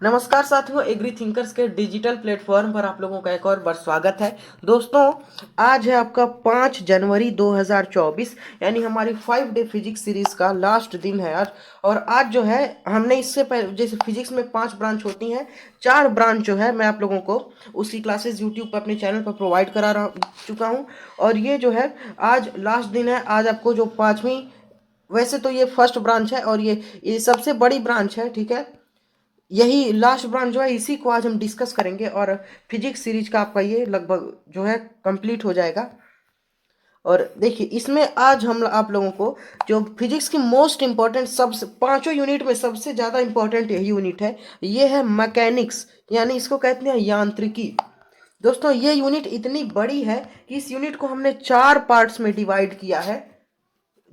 नमस्कार साथियों, agree thinkers के डिजिटल प्लेटफॉर्म पर आप लोगों का एक और बार स्वागत है। दोस्तों, आज है आपका 5 जनवरी 2024, यानी हमारी 5 डे फिजिक्स सीरीज का लास्ट दिन है आज। और आज जो है हमने इससे पहले, जैसे फिजिक्स में 5 ब्रांच होती हैं, 4 ब्रांच जो है मैं आप लोगों को उसकी क्लासेस यूट्यूब पर अपने चैनल पर प्रोवाइड करा चुका हूँ। और ये जो है आज लास्ट दिन है। आज आपको जो 5वीं, वैसे तो ये फर्स्ट ब्रांच है और ये सबसे बड़ी ब्रांच है, ठीक है। यही लास्ट ब्रांच जो है, इसी को आज हम डिस्कस करेंगे और फिजिक्स सीरीज का आपका ये लगभग जो है कंप्लीट हो जाएगा। और देखिए, इसमें आज हम आप लोगों को जो फिजिक्स की मोस्ट इंपॉर्टेंट, सबसे 5 यूनिट में सबसे ज़्यादा इंपॉर्टेंट यही यूनिट है, ये है मैकेनिक्स, यानी इसको कहते हैं यांत्रिकी। दोस्तों, ये यूनिट इतनी बड़ी है कि इस यूनिट को हमने 4 पार्ट्स में डिवाइड किया है।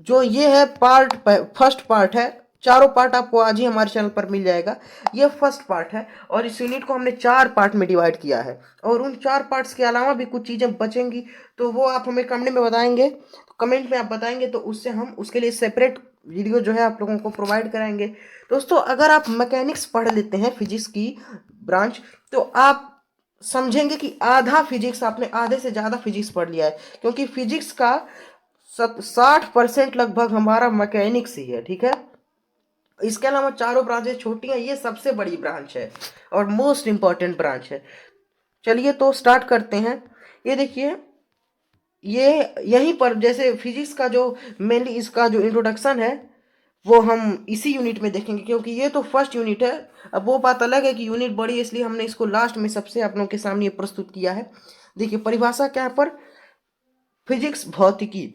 जो ये है फर्स्ट पार्ट है। चारों पार्ट आपको आज ही हमारे चैनल पर मिल जाएगा। ये फर्स्ट पार्ट है और इस यूनिट को हमने 4 पार्ट में डिवाइड किया है। और उन 4 पार्ट्स के अलावा भी कुछ चीज़ें बचेंगी, तो वो आप हमें कमेंट में बताएंगे। कमेंट में आप बताएंगे तो उससे हम उसके लिए सेपरेट वीडियो जो है आप लोगों को प्रोवाइड कराएंगे। दोस्तों, अगर आप मैकेनिक्स पढ़ लेते हैं फिजिक्स की ब्रांच, तो आप समझेंगे कि आधा फिजिक्स आपने, आधे से ज़्यादा फिजिक्स पढ़ लिया है। क्योंकि फिजिक्स का 60% लगभग हमारा मैकेनिक्स ही है, ठीक है। इसके अलावा चारों ब्रांचेस छोटी हैं, ये सबसे बड़ी ब्रांच है और मोस्ट इंपॉर्टेंट ब्रांच है। चलिए तो स्टार्ट करते हैं। ये देखिए, ये यहीं पर जैसे फिजिक्स का जो मेनली इसका जो इंट्रोडक्शन है, वो हम इसी यूनिट में देखेंगे, क्योंकि ये तो फर्स्ट यूनिट है। अब वो बात अलग है कि यूनिट बड़ी है, इसलिए हमने इसको लास्ट में सबसे आप लोगों के सामने प्रस्तुत किया है। देखिए, परिभाषा क्या है पर फिजिक्स, भौतिकी,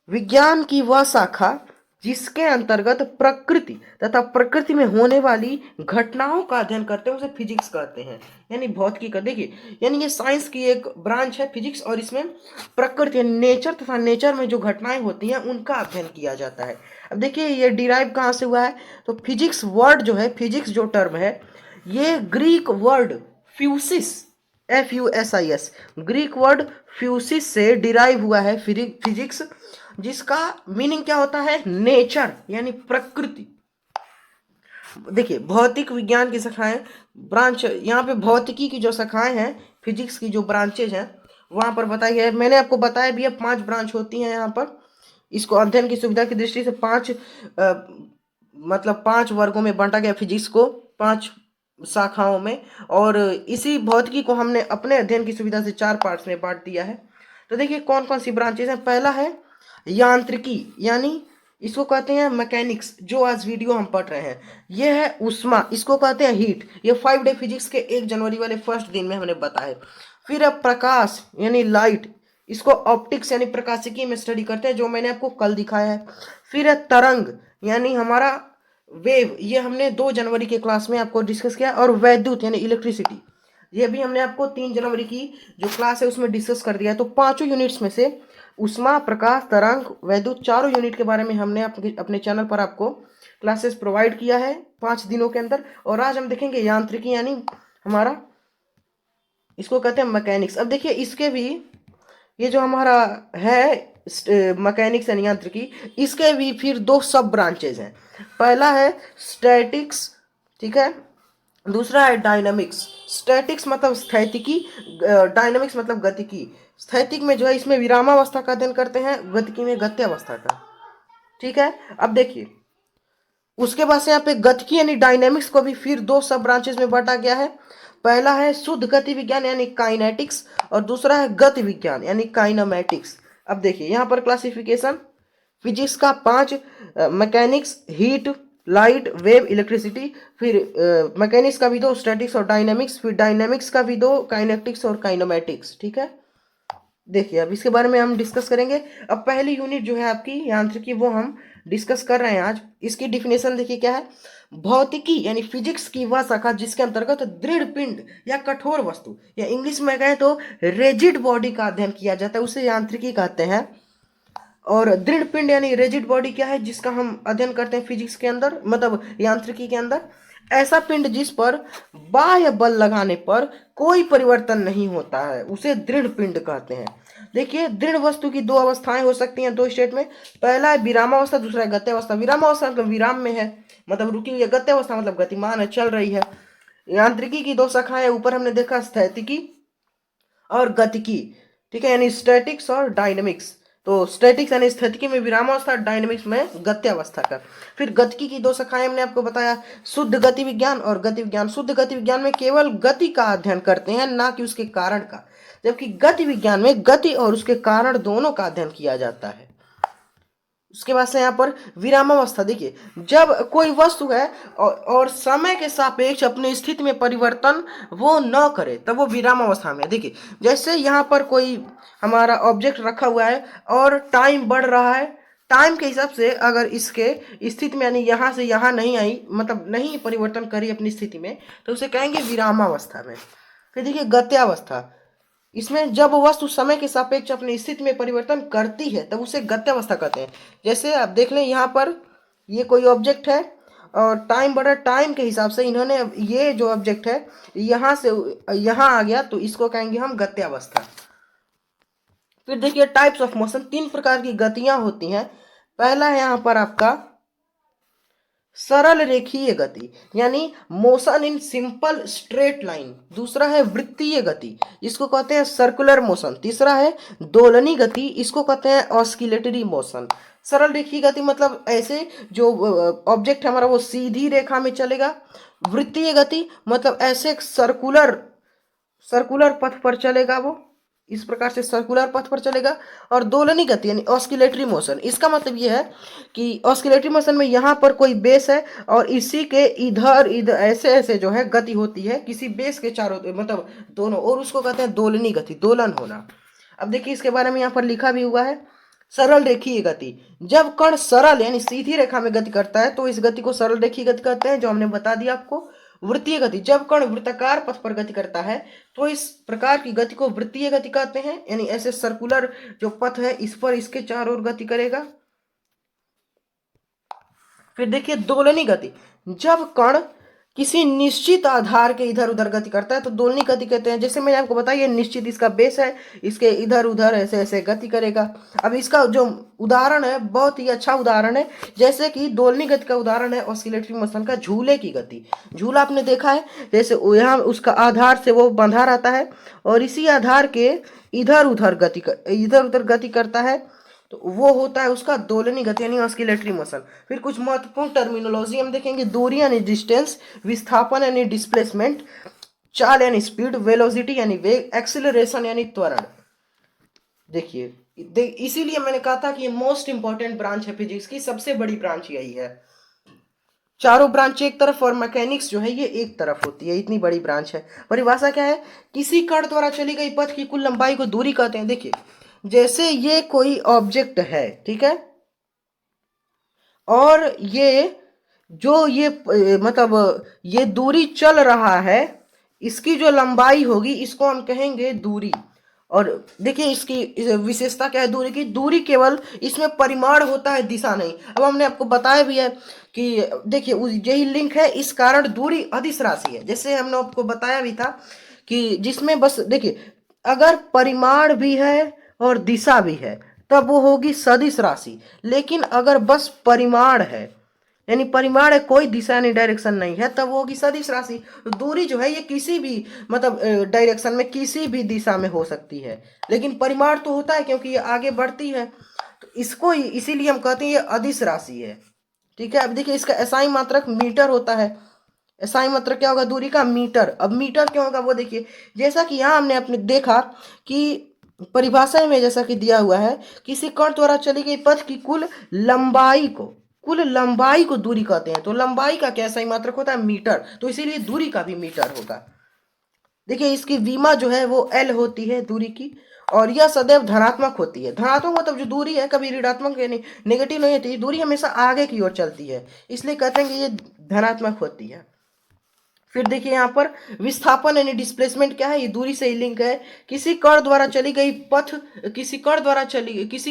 विज्ञान की वह शाखा जिसके अंतर्गत प्रकृति तथा प्रकृति में होने वाली घटनाओं का अध्ययन करते हैं, उसे फिजिक्स कहते हैं। यानी भौतिकी का, देखिए, यानी ये साइंस की एक ब्रांच है फिजिक्स, और इसमें प्रकृति यानी नेचर तथा नेचर में जो घटनाएं होती हैं उनका अध्ययन किया जाता है। अब देखिए, ये डिराइव कहाँ से हुआ है, तो फिजिक्स वर्ड जो है, फिजिक्स जो टर्म है, ये Greek word physis, FUSIS, Greek word physis से डिराइव हुआ है फिजिक्स, जिसका मीनिंग क्या होता है, नेचर यानी प्रकृति। देखिए, भौतिक विज्ञान की शाखाएं, ब्रांच, यहाँ पे भौतिकी की जो शाखाएं हैं, फिजिक्स की जो ब्रांचेज हैं वहां पर बताई है। मैंने आपको बताया भी है 5 ब्रांच होती हैं यहाँ पर। इसको अध्ययन की सुविधा की दृष्टि से 5 मतलब 5 वर्गों में बांटा गया फिजिक्स को, 5 शाखाओं में। और इसी भौतिकी को हमने अपने अध्ययन की सुविधा से 4 पार्ट्स में बांट दिया है। तो देखिए कौन कौन सी ब्रांचेज हैं। पहला है यांत्रिकी, यानी इसको कहते हैं मैकेनिक्स, जो आज वीडियो हम पढ़ रहे हैं। यह है उष्मा, इसको कहते हैं हीट। ये 5 डे फिजिक्स के 1 जनवरी वाले फर्स्ट दिन में हमने बताया। फिर है प्रकाश यानी लाइट, इसको ऑप्टिक्स यानी प्रकाशिकी में स्टडी करते हैं, जो मैंने आपको कल दिखाया है। फिर है तरंग यानी हमारा वेव, ये हमने 2 जनवरी के क्लास में आपको डिस्कस किया। और वैद्युत यानी इलेक्ट्रिसिटी, ये भी हमने आपको 3 जनवरी की जो क्लास है उसमें डिस्कस कर दिया है। तो 5 यूनिट्स में से उष्मा, प्रकाश, तरंग, वैद्युत, चारों यूनिट के बारे में हमने अपने चैनल पर आपको क्लासेस प्रोवाइड किया है 5 दिनों के अंदर। और आज हम देखेंगे यांत्रिकी, यानी हमारा, इसको कहते हैं मैकेनिक्स। अब देखिए, इसके भी ये जो हमारा है मैकेनिक्स यानी यांत्रिकी, इसके भी फिर 2 सब ब्रांचेज हैं। पहला है स्टैटिक्स, ठीक है। दूसरा है डायनामिक्स। स्टैटिक्स मतलब स्थैतिकी, डायनामिक्स मतलब गतिकी। स्थैतिक में जो है, इसमें विरामावस्था का अध्ययन करते हैं, गतिकी में गत्यावस्था का, ठीक है। अब देखिए, उसके बाद से यहाँ पे गतिकी यानी डायनेमिक्स को भी फिर 2 सब ब्रांचेस में बांटा गया है। पहला है शुद्ध गति विज्ञान यानी काइनेटिक्स, और दूसरा है गति विज्ञान यानी काइनामेटिक्स। अब देखिए यहाँ पर क्लासिफिकेशन, फिजिक्स का 5, mechanics, heat, light, wave, electricity. फिर मैकेनिक्स का भी 2, स्टैटिक्स और डायनेमिक्स। फिर डायनेमिक्स का भी 2, काइनेटिक्स और काइनामेटिक्स, ठीक है। देखिए, अब इसके बारे में हम डिस्कस करेंगे। अब पहली यूनिट जो है आपकी यांत्रिकी, वो हम डिस्कस कर रहे हैं आज। इसकी डिफिनेशन देखिए क्या है। भौतिकी यानी फिजिक्स की वह शाखा जिसके अंतर्गत दृढ़ पिंड या कठोर वस्तु, या इंग्लिश में कहें तो रेजिड बॉडी का अध्ययन किया जाता है, उसे यांत्रिकी कहते हैं। और दृढ़ पिंड यानी रेजिड बॉडी क्या है, जिसका हम अध्ययन करते हैं फिजिक्स के अंदर, मतलब यांत्रिकी के अंदर, ऐसा पिंड जिस पर बाह्य बल लगाने पर कोई परिवर्तन नहीं होता है, उसे दृढ़ पिंड कहते हैं। देखिए, दृढ़ वस्तु की 2 अवस्थाएं हो सकती हैं 2 स्टेट में। पहला है विरामावस्था, दूसरा है गत्यावस्था। विरामावस्था मतलब विराम में है, मतलब रुकी हुई है। गत्यावस्था मतलब गतिमान है, चल रही है। यांत्रिकी की दो शाखाएं ऊपर हमने देखा, स्थैतिकी और गतिकी, ठीक है, यानी स्टैटिक्स और डायनेमिक्स। तो स्टैटिक्स यानी स्थितिकी में विरामावस्था, डायनेमिक्स में गत्यावस्था का। फिर गतिकी की दो शाखाएं हमने आपको बताया, शुद्ध गति विज्ञान और गति विज्ञान। शुद्ध गति विज्ञान में केवल गति का अध्ययन करते हैं, ना कि उसके कारण का, जबकि गति विज्ञान में गति और उसके कारण दोनों का अध्ययन किया जाता है। उसके बाद से यहाँ पर विरामावस्था, देखिए जब कोई वस्तु है और समय के सापेक्ष अपनी स्थिति में परिवर्तन वो न करे तब वो विरामावस्था में है। देखिए जैसे यहाँ पर कोई हमारा ऑब्जेक्ट रखा हुआ है और टाइम बढ़ रहा है, टाइम के हिसाब से अगर इसके स्थिति में यानी यहाँ से यहाँ नहीं आई, मतलब नहीं परिवर्तन करी अपनी स्थिति में, तो उसे कहेंगे विरामावस्था में। फिर देखिए गत्यावस्था, इसमें जब वस्तु समय के सापेक्ष अपनी स्थिति में परिवर्तन करती है तब उसे गत्यावस्था कहते हैं। जैसे आप देख लें यहाँ पर ये कोई ऑब्जेक्ट है और टाइम बढ़ा, टाइम के हिसाब से इन्होंने ये जो ऑब्जेक्ट है यहाँ से यहाँ आ गया, तो इसको कहेंगे हम गत्यावस्था। फिर देखिए टाइप्स ऑफ मोशन, 3 प्रकार की गतियां होती हैं। पहला है यहाँ पर आपका सरल रेखीय गति, यानी motion in simple straight line. दूसरा है वृत्तीय गति, इसको कहते हैं सर्कुलर मोशन। तीसरा है दोलनी गति, इसको कहते हैं ऑस्किलेटरी मोशन। सरल रेखीय गति मतलब ऐसे जो ऑब्जेक्ट हमारा वो सीधी रेखा में चलेगा। वृत्तीय गति मतलब ऐसे सर्कुलर सर्कुलर पथ पर चलेगा, वो इस प्रकार से सर्कुलर पथ पर चलेगा। और दोलनी गति यानी ऑस्किलेटरी मोशन, इसका मतलब ये है कि ऑस्किलेटरी मोशन में यहाँ पर कोई बेस है और इसी के इधर इधर ऐसे ऐसे जो है गति होती है किसी बेस के चारों, मतलब दोनों, और उसको कहते हैं दोलनी गति, दोलन होना। अब देखिए इसके बारे में यहाँ पर लिखा भी हुआ है। सरल रेखीय गति, जब कण सरल यानी सीधी रेखा में गति करता है तो इस गति को सरल रेखीय गति कहते हैं, जो हमने बता दिया आपको। वृत्तीय गति, जब कण वृत्ताकार पथ पर गति करता है तो इस प्रकार की गति को वृत्तीय गति कहते हैं, यानी ऐसे सर्कुलर जो पथ है इस पर इसके चारों ओर गति करेगा। फिर देखिए दोलनी गति, जब कण किसी निश्चित आधार के इधर उधर गति करता है तो दोलनी गति कहते हैं। जैसे मैंने आपको बताया निश्चित इसका बेस है, इसके इधर उधर ऐसे ऐसे गति करेगा। अब इसका जो उदाहरण है बहुत ही अच्छा उदाहरण है, जैसे कि दोलनी गति का उदाहरण है ऑस्किलेटरी मोशन का झूले की गति। झूला आपने देखा है, जैसे यहाँ उसका आधार से वो बंधा रहता है और इसी आधार के इधर उधर गति करता है, तो वो होता है उसका दोलनी गति यानी ऑस्किलेटरी मोशन। फिर कुछ महत्वपूर्ण टर्मिनोलॉजी हम देखेंगे। दूरी यानी डिस्टेंस, विस्थापन यानी डिस्प्लेसमेंट, चाल यानी स्पीड, वेलोसिटी यानी वेग, एक्सीलरेशन यानी त्वरण। देखिए इसीलिए मैंने कहा था कि ये मोस्ट इंपॉर्टेंट ब्रांच है फिजिक्स की, सबसे बड़ी ब्रांच यही है। चारों ब्रांच एक तरफ और मैकेनिक्स जो है ये एक तरफ होती है, इतनी बड़ी ब्रांच है। परिभाषा क्या है, किसी कण द्वारा चली गई पथ की कुल लंबाई को दूरी कहते हैं। देखिए जैसे ये कोई ऑब्जेक्ट है, ठीक है, और ये जो ये मतलब ये दूरी चल रहा है, इसकी जो लंबाई होगी इसको हम कहेंगे दूरी। और देखिए इसकी विशेषता क्या है दूरी की, दूरी केवल इसमें परिमाण होता है, दिशा नहीं। अब हमने आपको बताया भी है कि देखिए यही लिंक है, इस कारण दूरी अदिश राशि है। जैसे हमने आपको बताया भी था कि जिसमें बस देखिए अगर परिमाण भी है और दिशा भी है तब वो होगी सदिश राशि, लेकिन अगर बस परिमाण है यानी परिमाण है, कोई दिशा यानी डायरेक्शन नहीं है, तब वो होगी सदिश राशि। दूरी जो है ये किसी भी मतलब डायरेक्शन में किसी भी दिशा में हो सकती है, लेकिन परिमाण तो होता है क्योंकि ये आगे बढ़ती है, तो इसको इसीलिए हम कहते हैं ये अदिश राशि है। ठीक है, अब देखिए इसका एसआई मात्रक मीटर होता है। एसआई मात्रक क्या होगा दूरी का, मीटर। अब मीटर क्यों होगा वो देखिए, जैसा कि यहाँ हमने अपने देखा कि परिभाषा में जैसा कि दिया हुआ है, किसी कण द्वारा चली गई पथ की कुल लंबाई को दूरी कहते हैं। तो लंबाई का क्या सही मात्रक होता है, मीटर, तो इसीलिए दूरी का भी मीटर होगा। देखिए इसकी विमा जो है वो एल होती है दूरी की, और यह सदैव धनात्मक होती है। धनात्मक मतलब जो दूरी है कभी ऋणात्मक यानी नेगेटिव नहीं होती, दूरी हमेशा आगे की ओर चलती है, इसलिए कहते हैं कि ये धनात्मक होती है। फिर देखिए यहाँ पर विस्थापन यानी डिस्प्लेसमेंट क्या है, ये दूरी से ही लिंक है। किसी कण द्वारा चली गई पथ, किसी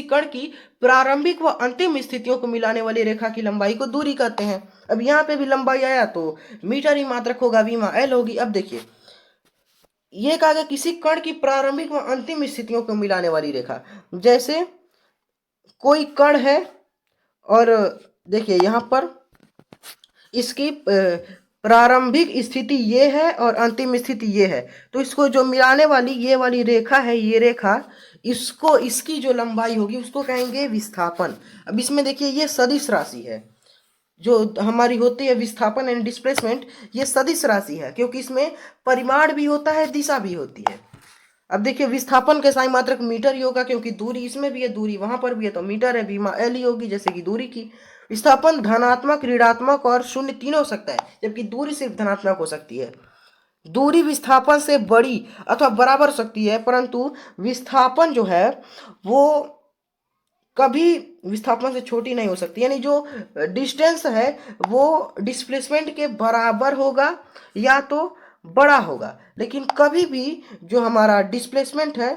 कण की प्रारंभिक व अंतिम स्थितियों को मिलाने वाली रेखा की लंबाई को दूरी कहते हैं। अब यहाँ पे भी लंबाई आया तो मीटर ही मात्रक होगा, विमा एल होगी। अब देखिए ये कहा गया किसी कण की प्रारंभिक व अंतिम स्थितियों को मिलाने वाली रेखा, जैसे कोई कण है और देखिए यहाँ पर इसकी प्रारंभिक स्थिति ये है और अंतिम स्थिति ये है, तो इसको जो मिलाने वाली ये वाली रेखा है, ये रेखा, इसको इसकी जो लंबाई होगी उसको कहेंगे विस्थापन। अब इसमें देखिए ये सदिश राशि है, जो हमारी होती है विस्थापन एंड डिस्प्लेसमेंट, ये सदिश राशि है क्योंकि इसमें परिमाण भी होता है, दिशा भी होती है। अब देखिए विस्थापन के साई मात्रक मीटर ही होगा क्योंकि दूरी इसमें भी है, दूरी वहां पर भी है, तो मीटर है, बीमा एल ही होगी जैसे कि दूरी की। विस्थापन धनात्मक, ऋणात्मक और शून्य तीनों हो सकता है, जबकि दूरी सिर्फ धनात्मक हो सकती है। दूरी विस्थापन से बड़ी अथवा बराबर हो सकती है, परंतु विस्थापन जो है वो कभी विस्थापन से छोटी नहीं हो सकती, यानी जो डिस्टेंस है वो डिस्प्लेसमेंट के बराबर होगा या तो बड़ा होगा, लेकिन कभी भी जो हमारा डिस्प्लेसमेंट है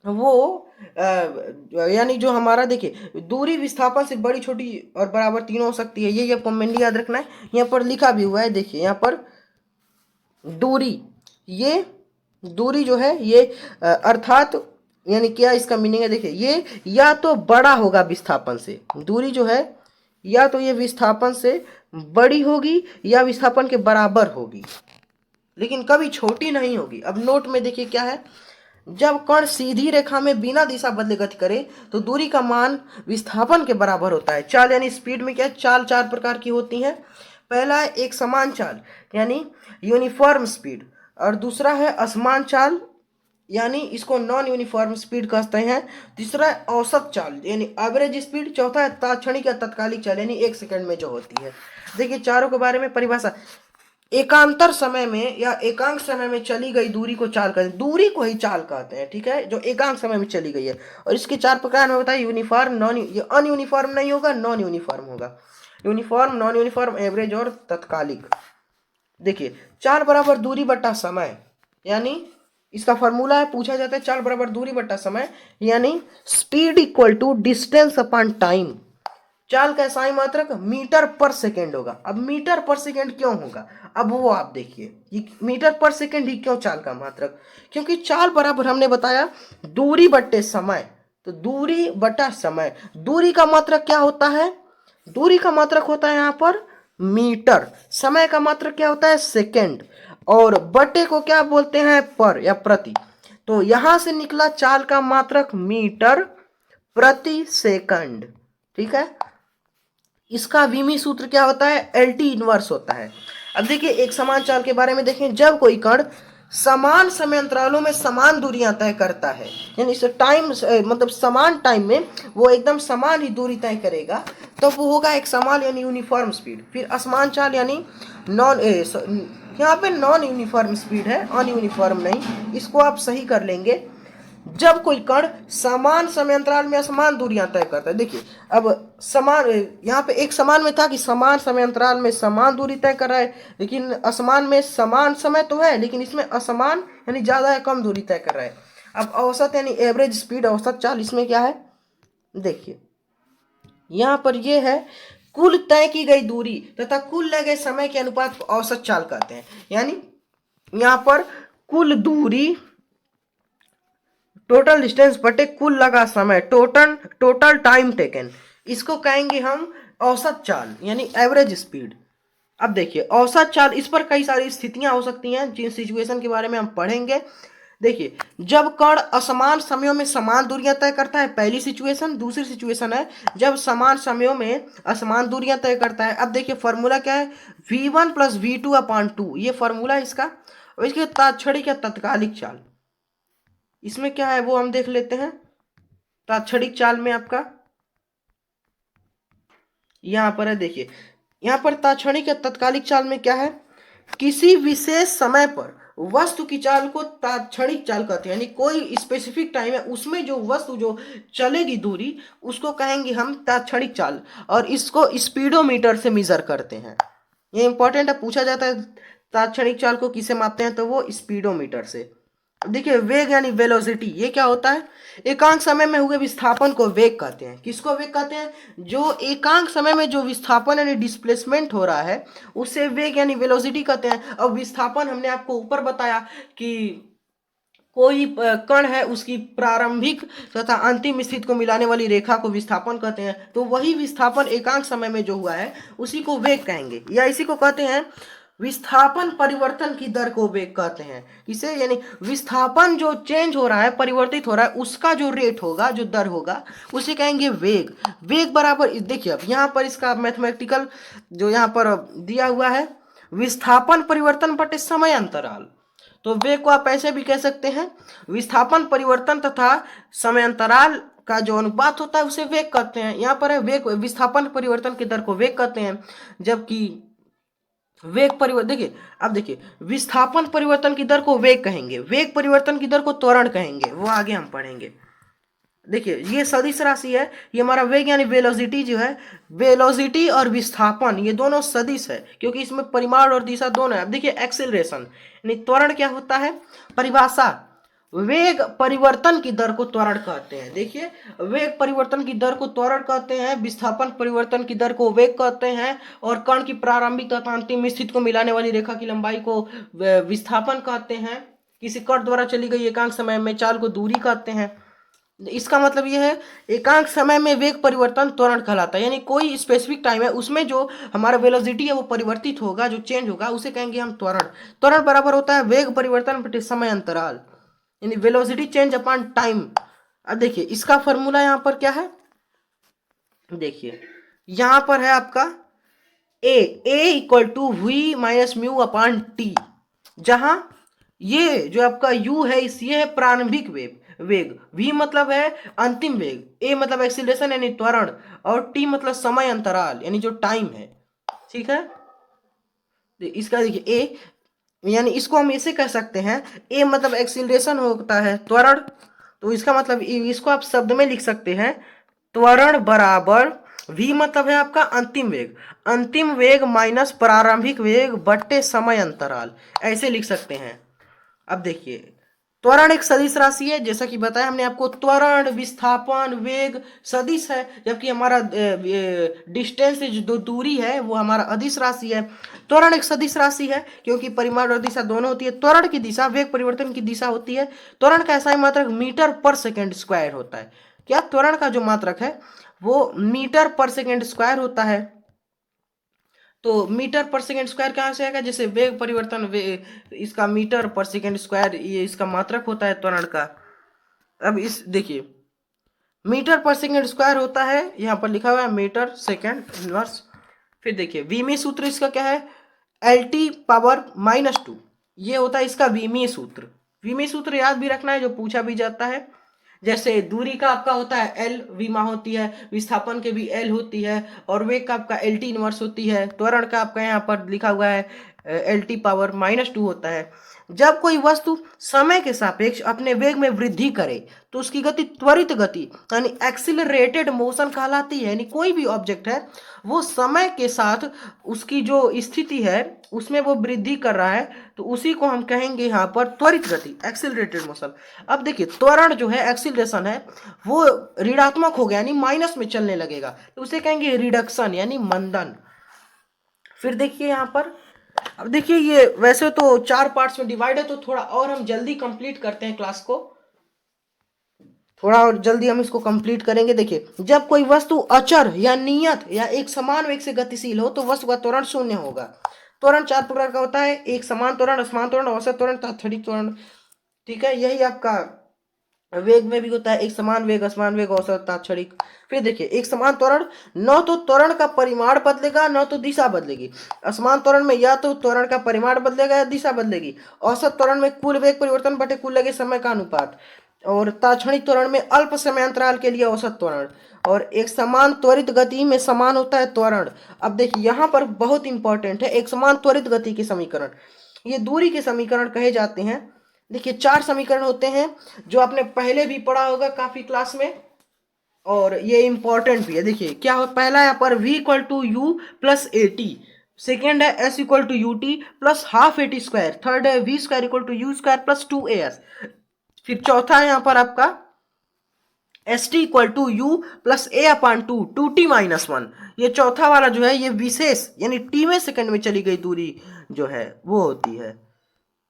वो यानी जो हमारा देखिए दूरी विस्थापन से बड़ी, छोटी और बराबर तीनों हो सकती है, ये आपको मेनली याद रखना है। यहाँ पर लिखा भी हुआ है, देखिए यहाँ पर दूरी, ये दूरी जो है ये अर्थात यानी क्या इसका मीनिंग है, देखिए ये या तो बड़ा होगा विस्थापन से, दूरी जो है या तो ये विस्थापन से बड़ी होगी या विस्थापन के बराबर होगी, लेकिन कभी छोटी नहीं होगी। अब नोट में देखिए क्या है, जब कण सीधी रेखा में बिना दिशा बदले गति करे तो दूरी का मान विस्थापन के बराबर होता है। चाल यानी स्पीड में क्या है, चाल चार प्रकार की होती है। पहला है एक समान चाल यानी यूनिफॉर्म स्पीड, और दूसरा है असमान चाल यानी इसको नॉन यूनिफॉर्म स्पीड कहते हैं। तीसरा है औसत चाल यानी एवरेज स्पीड। चौथा है तात्क्षणिक या तत्कालिक चाल यानी 1 सेकंड में जो होती है। देखिए चारों के बारे में परिभाषा, एकांतर समय में या एकांक समय में चली गई दूरी को चाल कहते हैं, दूरी को ही चाल कहते हैं, ठीक है, जो एकांक समय में चली गई है। और इसके 4 प्रकार में होता है यूनिफॉर्म, नॉन, ये अनयूनिफॉर्म नहीं होगा, नॉन यूनिफॉर्म होगा। यूनिफॉर्म, नॉन यूनिफॉर्म, एवरेज और तत्कालिक। देखिए चाल बराबर दूरी बट्टा समय, यानी इसका फॉर्मूला है, पूछा जाता है चाल बराबर दूरी बट्टा समय यानी speed equal to distance upon time. चाल का साई मात्रक मीटर पर सेकेंड होगा। अब मीटर पर सेकेंड क्यों होगा, अब वो आप देखिए, ये मीटर पर सेकेंड ही क्यों चाल का मात्रक, क्योंकि चाल बराबर हमने बताया दूरी बट्टे समय, तो दूरी बटा समय, दूरी का मात्रक क्या होता है, दूरी का मात्रक होता है यहाँ पर मीटर, समय का मात्रक क्या होता है सेकेंड, और बटे को क्या बोलते हैं पर या प्रति। तो यहां से निकला चाल का मात्रक मीटर प्रति सेकंड, ठीक है। इसका विमी सूत्र क्या होता है, एल टी इनवर्स होता है। अब देखिए एक समान चाल के बारे में देखें, जब कोई कण समान समय अंतरालों में समान दूरियां तय करता है, यानी इस टाइम मतलब समान टाइम में वो एकदम समान ही दूरी तय करेगा, तो वो होगा एक समान यानी यूनिफॉर्म स्पीड। फिर असमान चाल यानी नॉन, यहाँ पे नॉन यूनिफॉर्म स्पीड है, अनयूनिफॉर्म नहीं, इसको आप सही कर लेंगे। जब कोई कण समान समय अंतराल में असमान दूरियां तय करता है, देखिए अब समान, यहाँ पे एक समान में था कि समान समय अंतराल में समान दूरी तय कर रहा है, लेकिन असमान में समान समय तो है लेकिन इसमें असमान यानी ज्यादा है, कम दूरी तय कर रहा है। अब औसत यानी एवरेज स्पीड, औसत चाल, इसमें क्या है देखिए, यहाँ पर ये है कुल तय की गई दूरी तथा कुल लगे समय के अनुपात को औसत चाल कहते हैं। यानी यहाँ पर कुल दूरी, टोटल डिस्टेंस बटे कुल लगा समय, टोटल टाइम टेकन, इसको कहेंगे हम औसत चाल यानी एवरेज स्पीड। अब देखिए औसत चाल, इस पर कई सारी स्थितियां हो सकती हैं जिन सिचुएशन के बारे में हम पढ़ेंगे। देखिए जब कण असमान समयों में समान दूरियां तय करता है, पहली सिचुएशन। दूसरी सिचुएशन है जब समान समयों में असमान दूरियां तय करता है। अब देखिए फॉर्मूला क्या है, v1 प्लस v2 अपॉन 2, ये फॉर्मूला है इसका। और इसके तात्क्षणिक या तत्कालिक चाल, इसमें क्या है वो हम देख लेते हैं। तात्क्षणिक चाल में आपका यहां पर है, देखिए यहां पर तात्क्षणिक या तत्कालिक चाल में क्या है, किसी विशेष समय पर वस्तु की चाल को तात्क्षणिक चाल कहते हैं, यानी कोई स्पेसिफिक टाइम है उसमें जो वस्तु जो चलेगी दूरी उसको कहेंगे हम तात्क्षणिक चाल, और इसको स्पीडोमीटर से मेजर करते हैं। ये इंपॉर्टेंट है, पूछा जाता है तात्क्षणिक चाल को किसे मापते हैं, तो वो स्पीडोमीटर से। देखिए वेग यानी वेलोसिटी, ये क्या होता है, एकांक समय में हुए विस्थापन को वेग कहते हैं। किसको वेग कहते हैं, जो एकांक समय में जो विस्थापन यानी डिस्प्लेसमेंट हो रहा है उसे वेग यानी वेलोसिटी कहते हैं। और विस्थापन हमने आपको ऊपर बताया कि कोई कण है उसकी प्रारंभिक तथा अंतिम स्थिति को मिलाने वाली रेखा को विस्थापन कहते हैं। तो वही विस्थापन एकांक समय में जो हुआ है उसी को वेग कहेंगे, या इसी को कहते हैं विस्थापन परिवर्तन की दर को वेग कहते हैं। इसे यानी विस्थापन जो चेंज हो रहा है, परिवर्तित हो रहा है, उसका जो रेट होगा, जो दर होगा, उसे कहेंगे वेग। वेग बराबर, देखिए अब यहाँ पर इसका मैथमेटिकल जो यहाँ पर दिया हुआ है, विस्थापन परिवर्तन बटे समय अंतराल। तो वेग को आप ऐसे भी कह सकते हैं, विस्थापन परिवर्तन तथा समय अंतराल का जो अनुपात होता है उसे वेग कहते हैं। यहाँ पर है वेग, विस्थापन परिवर्तन की दर को वेग कहते हैं, जबकि वेग परिवर्तन, देखिए अब देखिए, विस्थापन परिवर्तन की दर को वेग कहेंगे, वेग परिवर्तन की दर को त्वरण कहेंगे, वो आगे हम पढ़ेंगे। देखिए ये सदिश राशि है, ये हमारा वेग यानी वेलोसिटी जो है, वेलोसिटी और विस्थापन ये दोनों सदिश है, क्योंकि इसमें परिमाण और दिशा दोनों है। अब देखिए एक्सेलरेशन यानी त्वरण क्या होता है, परिभाषा, वेग परिवर्तन की दर को त्वरण कहते हैं। देखिए वेग परिवर्तन की दर को त्वरण कहते हैं, विस्थापन परिवर्तन की दर को वेग कहते हैं, और कण की प्रारंभिक तथा अंतिम स्थिति को मिलाने वाली रेखा की लंबाई को विस्थापन कहते हैं। किसी कण द्वारा चली गई एकांक समय में चाल को दूरी कहते हैं। इसका मतलब यह है एकांक समय में वेग परिवर्तन त्वरण कहलाता है, यानी कोई स्पेसिफिक टाइम है उसमें जो हमारा वेलोसिटी है वो परिवर्तित होगा, जो चेंज होगा उसे कहेंगे हम त्वरण। त्वरण बराबर होता है वेग परिवर्तन बटे समय अंतराल, यानी वेलोसिटी चेंज अपॉन टाइम। अब देखिए इसका फॉर्मूला यहाँ पर क्या है, देखिए यहाँ पर है आपका A equal to V minus mu upon T, जहां ये जो आपका u है, इस ये है प्रारंभिक वेग, v मतलब है अंतिम वेग, a मतलब एक्सीलरेशन यानी त्वरण, और t मतलब समय अंतराल यानी जो टाइम है। ठीक है, इसका देखिए a यानी इसको हम ऐसे कह सकते हैं, a मतलब एक्सीलरेशन होता है, त्वरण, तो इसका मतलब इसको आप शब्द में लिख सकते हैं, त्वरण बराबर v मतलब है आपका अंतिम वेग माइनस प्रारंभिक वेग बट्टे समय अंतराल, ऐसे लिख सकते हैं। अब देखिए त्वरण एक सदिश राशि है, जैसा कि बताया हमने आपको, त्वरण विस्थापन वेग सदिश है, जबकि हमारा डिस्टेंस जो दूरी है वो हमारा अदिश राशि है। त्वरण एक सदिश राशि है क्योंकि परिमाण और दिशा दोनों होती है। त्वरण की दिशा वेग परिवर्तन की दिशा होती है। त्वरण का ऐसा मात्रक मीटर पर सेकेंड स्क्वायर होता है। क्या त्वरण का जो मात्रक है वो मीटर पर सेकेंड स्क्वायर होता है। तो मीटर पर सेकेंड स्क्वायर कहाँ से आएगा, जैसे वेग परिवर्तन इसका मीटर पर सेकेंड स्क्वायर ये इसका मात्रक होता है त्वरण का। अब इस देखिए मीटर पर सेकेंड स्क्वायर होता है, यहाँ पर लिखा हुआ है मीटर सेकेंड इनवर्स। फिर देखिए वीमी सूत्र इसका क्या है, LT पावर -2, ये होता है इसका वीमी सूत्र। वीमी सूत्र याद भी रखना है, जो पूछा भी जाता है। जैसे दूरी का आपका होता है L विमा होती है, विस्थापन के भी L होती है, और वेग का आपका LT इनवर्स होती है। त्वरण का आपका यहाँ पर लिखा हुआ है LT पावर -2 होता है। जब कोई वस्तु समय के सापेक्ष अपने वेग में वृद्धि करे तो उसकी गति त्वरित गति यानी एक्सिलरेटेड मोशन कहलाती है। यानी कोई भी ऑब्जेक्ट है वो समय के साथ उसकी जो स्थिति है उसमें वो वृद्धि कर रहा है, तो उसी को हम कहेंगे यहाँ पर त्वरित गति, एक्सिलरेटेड मोशन। अब देखिए त्वरण जो है, एक्सिलरेशन है, वो ऋणात्मक हो गया यानी माइनस में चलने लगेगा, तो उसे कहेंगे रिडक्शन यानी मंदन। फिर देखिए यहाँ पर, अब देखिए ये वैसे तो 4 पार्ट्स में डिवाइड है, तो थोड़ा और हम जल्दी कंप्लीट करते हैं क्लास को, थोड़ा और जल्दी हम इसको कंप्लीट करेंगे। देखिए जब कोई वस्तु अचर या नियत या एक समान वेग से गतिशील हो तो वस्तु का त्वरण शून्य होगा। त्वरण 4 प्रकार का होता है, एक समान त्वरण, असमान त्वरण, औसत त्वरण, तात्क्षणिक त्वरण। ठीक है, यही आपका वेग में भी होता है, एक समान वेग, असमान वेग, औसत, तात्क्षणिक। फिर देखिए एक समान त्वरण, न तो त्वरण का परिमाण बदलेगा न तो दिशा बदलेगी। असमान त्वरण में या तो त्वरण का परिमाण बदलेगा या दिशा बदलेगी। औसत त्वरण में कुल वेग परिवर्तन बटे कुल लगे समय का अनुपात, और तात्क्षणिक त्वरण में अल्प समय अंतराल के लिए औसत त्वरण, और एक समान त्वरित गति में समान होता है त्वरण। अब देखिए यहाँ पर बहुत इंपॉर्टेंट है, एक समान त्वरित गति के समीकरण, ये दूरी के समीकरण कहे जाते हैं। देखिए 4 समीकरण होते हैं जो आपने पहले भी पढ़ा होगा काफी क्लास में, और ये इंपॉर्टेंट भी है। देखिए क्या हो, पहला यहाँ पर v equal to u plus a t, second है s equal to u t plus half a t square, third है v square equal to u square plus 2as। फिर चौथा है यहाँ पर आपका s t equal to u plus a upon two t minus 1। ये चौथा वाला जो है ये विशेष यानी टी में सेकंड में चली गई दूरी जो है वो होती है,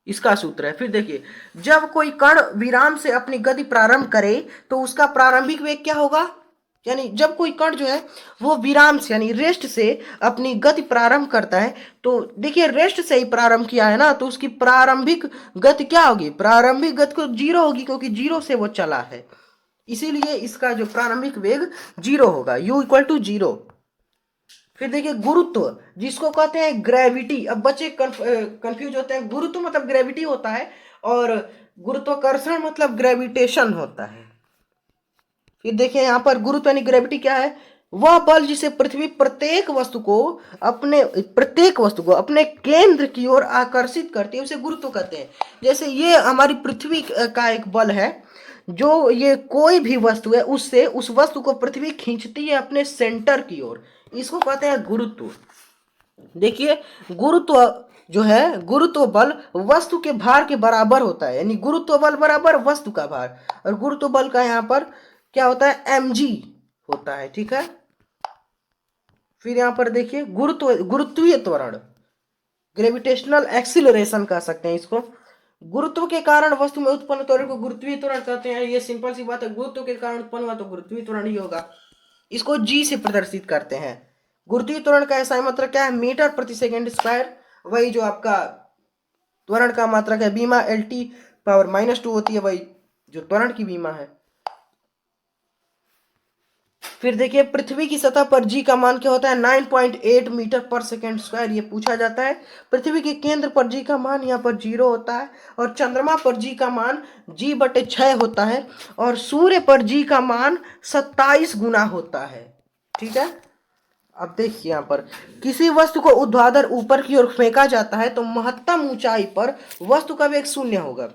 इसका सूत्र है। फिर देखिए, जब कोई कण विराम से अपनी गति प्रारंभ करे तो उसका प्रारंभिक वेग क्या होगा, यानी जब कोई कण जो है वो विराम से यानी रेस्ट से अपनी गति प्रारंभ करता है, तो देखिए रेस्ट से ही प्रारंभ किया है ना, तो उसकी प्रारंभिक गति क्या होगी, प्रारंभिक गति को जीरो होगी, क्योंकि जीरो से वो चला है, इसीलिए इसका जो प्रारंभिक वेग जीरो होगा, u इक्वल टू जीरो। फिर देखिए गुरुत्व, जिसको कहते हैं ग्रेविटी। अब बच्चे कंफ्यूज होते हैं, गुरुत्व मतलब ग्रेविटी होता है और गुरुत्वाकर्षण मतलब ग्रेविटेशन होता है। फिर देखिए यहाँ पर गुरुत्व यानी ग्रेविटी क्या है, वह बल जिसे पृथ्वी प्रत्येक वस्तु को अपने केंद्र की ओर आकर्षित करती है, उसे गुरुत्व कहते हैं। जैसे ये हमारी पृथ्वी का एक बल है, जो ये कोई भी वस्तु है उससे उस वस्तु को पृथ्वी खींचती है अपने सेंटर की ओर, इसको कहते हैं गुरुत्व। देखिए गुरुत्व जो है, गुरुत्व बल वस्तु के भार के बराबर होता है, यानी गुरुत्व बल बराबर वस्तु का भार, और गुरुत्व बल का यहाँ पर क्या होता है, mg होता है, ठीक है। फिर यहाँ पर देखिए गुरुत्वीय त्वरण, ग्रेविटेशनल एक्सीलरेशन कह सकते हैं इसको। गुरुत्व के कारण वस्तु में उत्पन्न त्वरण को गुरुत्वीय त्वरण कहते हैं, ये सिंपल सी बात है, गुरुत्व के कारण उत्पन्न हुआ तो गुरुत्वीय त्वरण ही होगा। इसको g से प्रदर्शित करते हैं। गुरुत्वीय त्वरण का ऐसा मात्रक क्या है, मीटर प्रति सेकेंड स्क्वायर, वही जो आपका त्वरण का मात्रक है बीमा LT पावर -2 होती है, वही जो त्वरण की बीमा है। फिर देखिए पृथ्वी की सतह पर g का मान क्या होता है, 9.8 मीटर पर सेकेंड स्क्वायर, ये पूछा जाता है। पृथ्वी के केंद्र पर g का मान यहाँ पर 0 होता है, और चंद्रमा पर g का मान g/6 होता है, और सूर्य पर g का मान 27 गुना होता है, ठीक है। अब देखिए यहाँ पर किसी वस्तु को ऊर्ध्वाधर ऊपर की ओर फेंका जाता है तो महत्तम ऊंचाई पर वस्तु का वेग 0 होगा,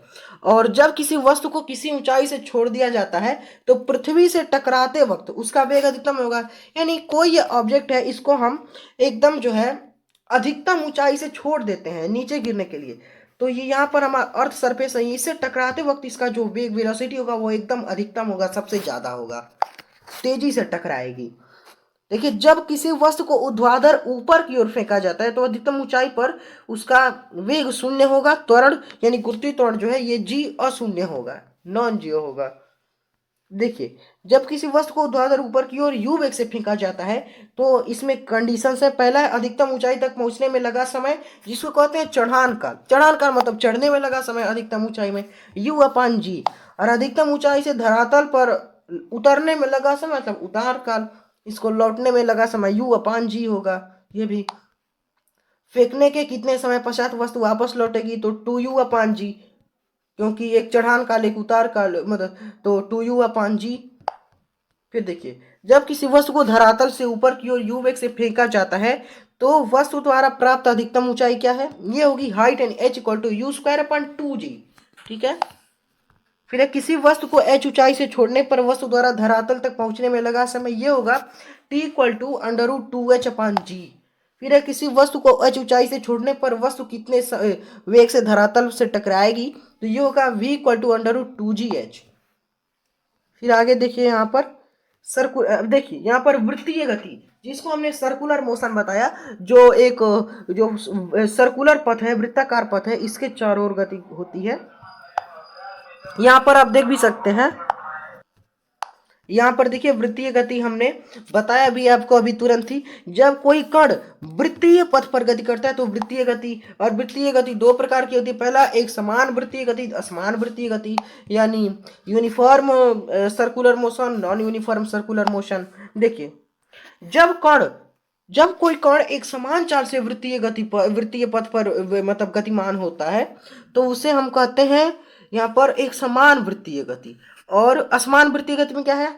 और जब किसी वस्तु को किसी ऊंचाई से छोड़ दिया जाता है तो पृथ्वी से टकराते वक्त उसका वेग अधिकतम होगा। यानी कोई ये ऑब्जेक्ट है, इसको हम एकदम जो है अधिकतम ऊंचाई से छोड़ देते हैं नीचे गिरने के लिए, तो ये यहाँ पर हमारा अर्थ सरफेस है, इससे टकराते वक्त इसका जो वेग वेलोसिटी होगा वो एकदम अधिकतम होगा, सबसे ज्यादा होगा, तेजी से टकराएगी। देखिए जब किसी वस्तु को ऊर्ध्वाधर ऊपर की ओर फेंका जाता है तो अधिकतम ऊंचाई पर उसका वेग 0 होगा, त्वरण यानी गुरुत्वीय त्वरण जो है ये g अशून्य होगा, नॉन जीरो होगा। देखिए जब किसी वस्तु को ऊर्ध्वाधर ऊपर की ओर u वेग से फेंका जाता है तो इसमें कंडीशन है, पहला है अधिकतम ऊंचाई तक पहुंचने में लगा समय, जिसको कहते हैं चढ़ान काल। चढ़ान काल मतलब चढ़ने में लगा समय अधिकतम ऊंचाई में, u/g, और अधिकतम ऊंचाई से धरातल पर उतरने में लगा समय मतलब उतार काल, इसको लौटने में लगा समय u/g होगा। ये भी फेंकने के कितने समय पश्चात वस्तु वापस लौटेगी तो 2u/g, क्योंकि एक चढ़ान काल एक उतार काल मतलब तो 2u/g। फिर देखिए जब किसी वस्तु को धरातल से ऊपर की ओर u वेग से फेंका जाता है तो वस्तु द्वारा प्राप्त अधिकतम ऊंचाई क्या है, ये होगी height, and h equal to u²/2g, ठीक है। फिर किसी वस्तु को h ऊंचाई से छोड़ने पर वस्तु द्वारा धरातल तक पहुंचने में लगा समय ये होगा t इक्वल टू √2h/g। फिर किसी वस्तु को h ऊंचाई से छोड़ने पर वस्तु कितने वेग से धरातल से टकराएगी तो ये होगा v इक्वल टू √2gh। फिर आगे देखिए यहाँ पर देखिए यहाँ पर वृत्तीय गति, जिसको हमने सर्कुलर मोशन बताया, जो एक जो सर्कुलर पथ है, वृत्ताकार पथ है, इसके चारों ओर गति होती है। यहाँ पर आप देख भी सकते हैं, यहाँ पर देखिए वृत्तीय गति हमने बताया भी आपको अभी तुरंत ही, जब कोई कण वृत्तीय पथ पर गति करता है तो वृत्तीय गति। और वृत्तीय गति दो प्रकार की होती है, पहला एक समान वृत्तीय गति, असमान वृत्तीय गति, यानी uniform circular motion, non uniform circular motion. देखिए जब कोई कण एक समान चाल से वृत्तीय पथ पर मतलब गतिमान होता है तो उसे हम कहते हैं यहाँ पर एक समान वृत्तीय गति। और असमान वृत्तीय गति में क्या है,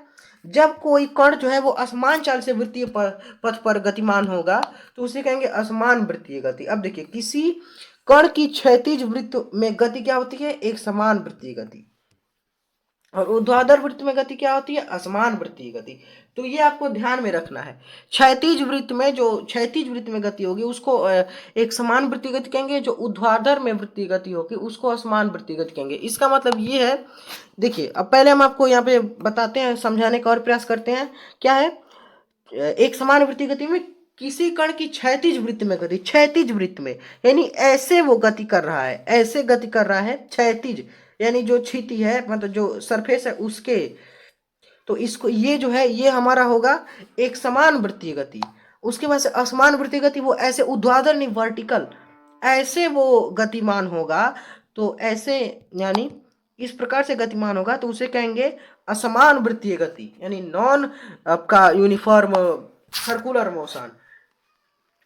जब कोई कण जो है वो असमान चाल से वृत्तीय पथ पर गतिमान होगा तो उसे कहेंगे असमान वृत्तीय गति। अब देखिए किसी कण की क्षैतिज वृत्त में गति क्या होती है, एक समान वृत्तीय गति, और ऊर्ध्वाधर वृत्त में गति क्या होती है, असमान वृत्तीय गति। तो ये आपको ध्यान में रखना है। क्षैतिज वृत्त में गति होगी उसको एक समान वृत्तीय गति कहेंगे, जो ऊर्ध्वाधर में वृत्तीय गति होगी उसको असमान वृत्तीय गति कहेंगे। इसका मतलब ये है, देखिए अब पहले हम आपको यहाँ पे बताते हैं, समझाने का और प्रयास करते हैं। क्या है, एक समान वृत्तीय गति में किसी कण की क्षैतिज वृत्त में गति, क्षैतिज वृत्त में यानी ऐसे वो गति कर रहा है, ऐसे गति कर रहा है क्षैतिज, यानी जो क्षिति है मतलब जो सरफेस है उसके, तो इसको ये जो है ये हमारा होगा एक समान वृत्तीय गति। उसके बाद से असमान वृत्तीय गति वो ऐसे ऊर्ध्वाधर नहीं वर्टिकल, ऐसे वो गतिमान होगा, तो ऐसे यानी इस प्रकार से गतिमान होगा तो उसे कहेंगे असमान वृत्तीय गति, यानी नॉन आपका यूनिफॉर्म सर्कुलर मोशन।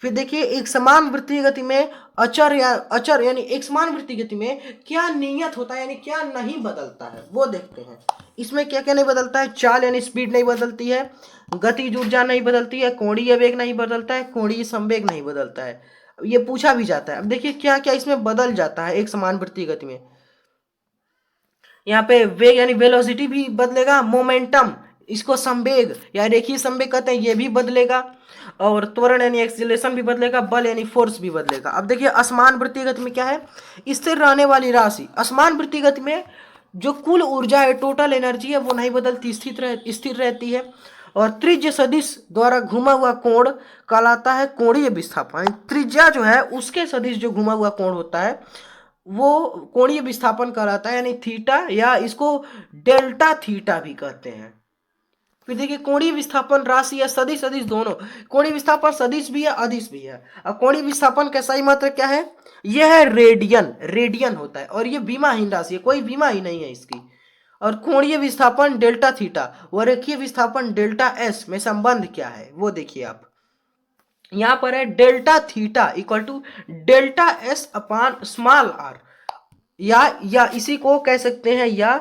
फिर देखिए एक समान वृत्तीय गति में अचर यानी एक समान वृत्तीय गति में क्या नियत होता है यानी क्या नहीं बदलता है वो देखते हैं। इसमें क्या क्या नहीं बदलता है, चाल यानी स्पीड नहीं बदलती है, गतिज ऊर्जा नहीं बदलती है, कोणीय वेग नहीं बदलता है, कोणीय संवेग नहीं बदलता है। ये पूछा भी जाता है। अब देखिए क्या क्या इसमें बदल जाता है एक समान वृत्तीय गति में। यहाँ पे वेग यानी वेलोसिटी भी बदलेगा, मोमेंटम इसको संवेग या रेखीय संवेग कहते हैं ये भी बदलेगा, और त्वरण यानी एक्सीलरेशन भी बदलेगा, बल यानी फोर्स भी बदलेगा। अब देखिए असमान वृत्तीय गति में क्या है, स्थिर रहने वाली राशि। असमान वृत्तीय गति में जो कुल ऊर्जा है टोटल एनर्जी है वो नहीं बदलती, स्थिर रहती है। और त्रिज्य सदिश द्वारा घुमा हुआ कोण कहलाता है कोणीय विस्थापन। त्रिज्या जो है उसके सदिश जो घुमा हुआ कोण होता है वो कोणीय विस्थापन कहलाता है, यानी थीटा या इसको डेल्टा थीटा भी कहते हैं। फिर देखिए कोणीय विस्थापन राशि या सदिश, सदिश दोनों, कोणीय विस्थापन सदिश भी है अदिश भी है। अब कोणीय विस्थापन का सही मात्रक क्या है, यह है रेडियन, रेडियन होता है, और ये विमाहीन राशि है, कोई विमा ही नहीं है इसकी। और कोणीय विस्थापन डेल्टा थीटा व रेखीय विस्थापन डेल्टा एस में संबंध क्या है वो देखिए आप, यहां पर है delta theta equal to delta s upon small r, या इसी को कह सकते हैं या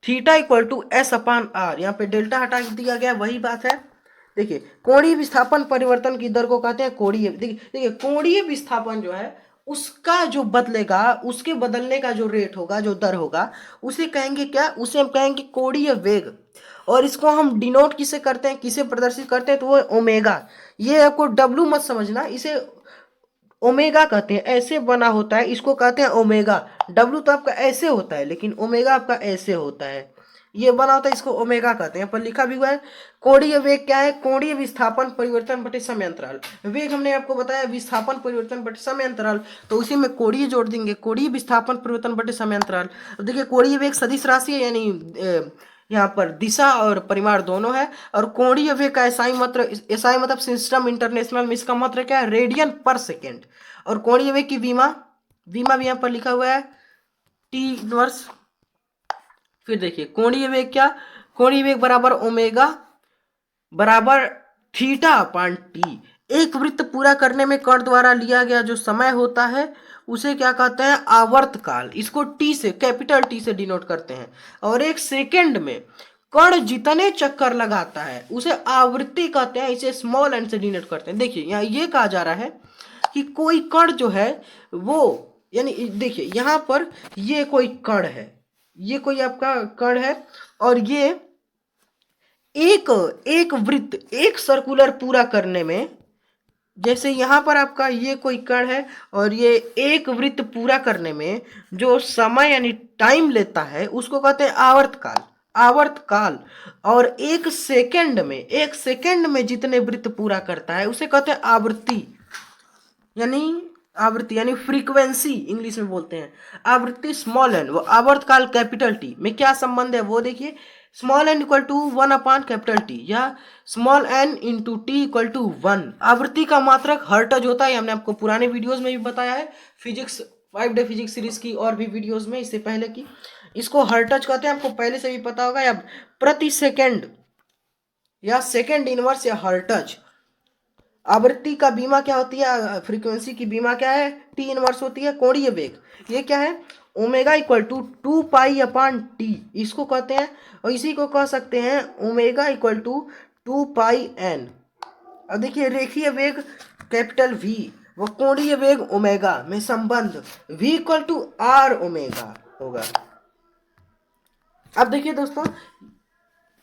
theta equal to s upon r. यहाँ पे डेल्टा हटा दिया गया, वही बात है। देखिए कोणीय विस्थापन परिवर्तन की दर को कहते हैं कोणीय, देखिए कोणीय विस्थापन जो है उसका जो बदलेगा, उसके बदलने का जो रेट होगा, जो दर होगा, उसे कहेंगे क्या, उसे हम कहेंगे कोणीय वेग। और इसको हम डिनोट किसे करते हैं, किसे प्रदर्शित करते हैं, तो वो ओमेगा। ये आपको डब्लू मत समझना, इसे ओमेगा कहते हैं, ऐसे बना होता है, इसको कहते हैं ओमेगा। डब्लू तो आपका ऐसे होता है लेकिन ओमेगा आपका ऐसे होता है, ये बना होता है, इसको ओमेगा कहते हैं। पर लिखा भी हुआ है कोणीय वेग क्या है, कोणीय विस्थापन परिवर्तन बटे समय अंतराल। वेग हमने आपको बताया विस्थापन परिवर्तन बटे समय अंतराल, तो उसी में कोणीय जोड़ देंगे, कोणीय विस्थापन परिवर्तन बटे समय अंतराल। अब देखिए कोणीय वेग सदिश राशि है, यानी यहाँ पर दिशा और परिमाण दोनों है। और कोणीय वेग का एसआई मतलब सिस्टम इंटरनेशनल में इसका मतलब क्या है, रेडियन पर सेकेंड। और कोणीय वेग की विमा भी यहाँ पर लिखा हुआ है टी इनवर्स। फिर देखिए कोणीय वेग क्या, कोणीय वेग बराबर ओमेगा बराबर थीटा अपान टी। एक वृत्त पूरा करने में कण द्वारा लिया गया जो समय होता है उसे क्या कहते हैं, आवर्त काल। इसको टी से, कैपिटल टी से डिनोट करते हैं। और एक सेकेंड में कण जितने चक्कर लगाता है उसे आवृत्ति कहते हैं, इसे स्मॉल एन से डिनोट करते हैं। देखिए यहाँ ये कहा जा रहा है कि कोई कण जो है वो, यानी देखिए यहाँ पर ये कोई कण है, ये कोई आपका कण है, और ये एक वृत्त, एक सर्कुलर पूरा करने में, जैसे यहां पर आपका ये कोई कण है और ये एक वृत्त पूरा करने में जो समय यानी टाइम लेता है उसको कहते हैं आवर्तकाल, आवर्तकाल। और एक सेकंड में जितने वृत्त पूरा करता है उसे कहते हैं आवृत्ति, यानी आवृत्ति यानी फ्रीक्वेंसी इंग्लिश में बोलते हैं। आवृत्ति स्मॉल एन, वो आवर्तकाल कैपिटल टी में क्या संबंध है वो देखिए, small n equal to 1 upon capital T, या small n into T equal to 1। आवृत्ति का मात्रक हर्ट्ज होता है, हमने आपको पुराने वीडियोस में भी बताया है, फिजिक्स 5 डे फिजिक्स सीरीज की और भी वीडियोस में इससे पहले की। इसको हर्ट्ज कहते हैं, आपको पहले से भी पता होगा, या प्रति सेकेंड या सेकेंड इनवर्स या हर्ट्ज। आवृत्ति का बीमा क्या होती है, फ्रीक्वेंसी की बीमा क्या है, टी इनवर्स होती है। कोणीय वेग ये क्या है, omega equal to 2 pi upon t, इसको कहते हैं। और इसी को कह सकते हैं omega equal to 2 pi n. अब देखिए रेखीय वेग कैपिटल वी व कोणीय वेग ओमेगा में संबंध v equal to r omega होगा। अब देखिए दोस्तों,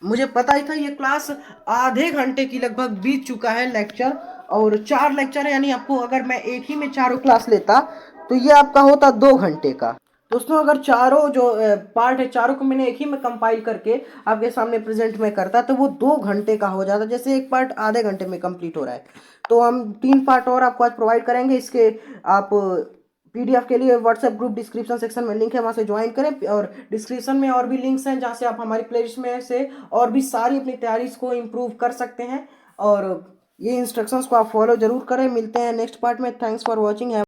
मुझे पता ही था ये क्लास आधे घंटे की लगभग बीत चुका है लेक्चर, और 4 लेक्चर है, यानी आपको अगर मैं एक ही में चारों क्लास लेता तो ये आपका होता 2 घंटे का। दोस्तों अगर चारों जो पार्ट है चारों को मैंने एक ही में कंपाइल करके आपके सामने प्रेजेंट में करता तो वो 2 घंटे का हो जाता, जैसे एक पार्ट आधे घंटे में कंप्लीट हो रहा है। तो हम 3 पार्ट और आपको आज प्रोवाइड करेंगे इसके। आप पीडीएफ के लिए व्हाट्सएप ग्रुप डिस्क्रिप्शन सेक्शन में लिंक है, वहाँ से ज्वाइन करें। और डिस्क्रिप्शन में और भी लिंक्स हैं जहाँ से आप हमारी प्लेलिस्ट में से और भी सारी अपनी तैयारी को इम्प्रूव कर सकते हैं। और ये इंस्ट्रक्शंस को आप फॉलो जरूर करें। मिलते हैं नेक्स्ट पार्ट में। Thanks for watching.